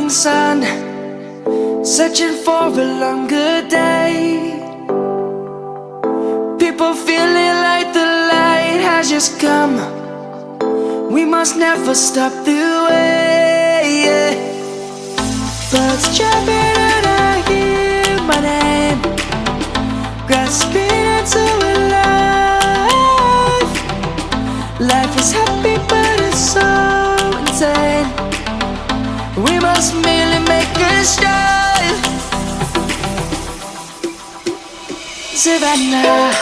morning sun, searching for a longer day. People feeling like the light has just come. We must never stop the way. Birds chirping and I hear my name, grasping into a life. Life is happy but it's so insane. We must merely make a start. Savannah,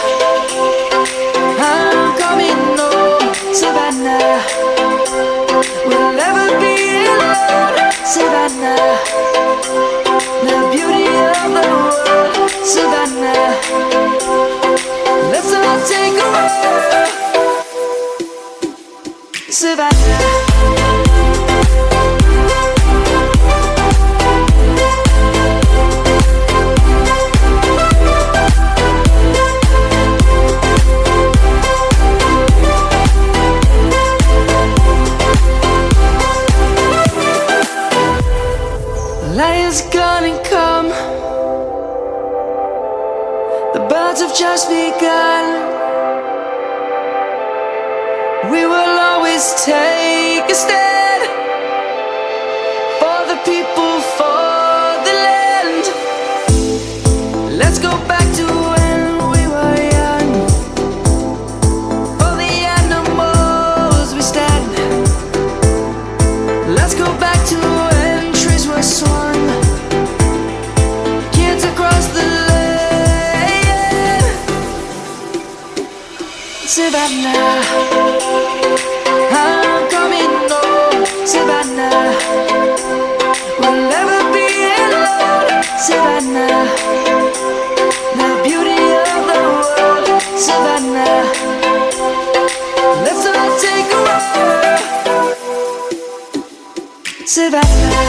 I'm coming home. Savannah, we'll never be alone. Savannah, the beauty of the world. Savannah, let's all take a walk. Savannah. Lion's gonna come. The birds have just begun. We will always take a stand for the people, for the land. Let's go back to when we were young. For the animals we stand. Let's go back to when trees were swung. Kids across the land. Savannah, I'm coming home. Savannah, we'll never be alone. Savannah, the beauty of the world. Savannah, let's all take a walk. Savannah.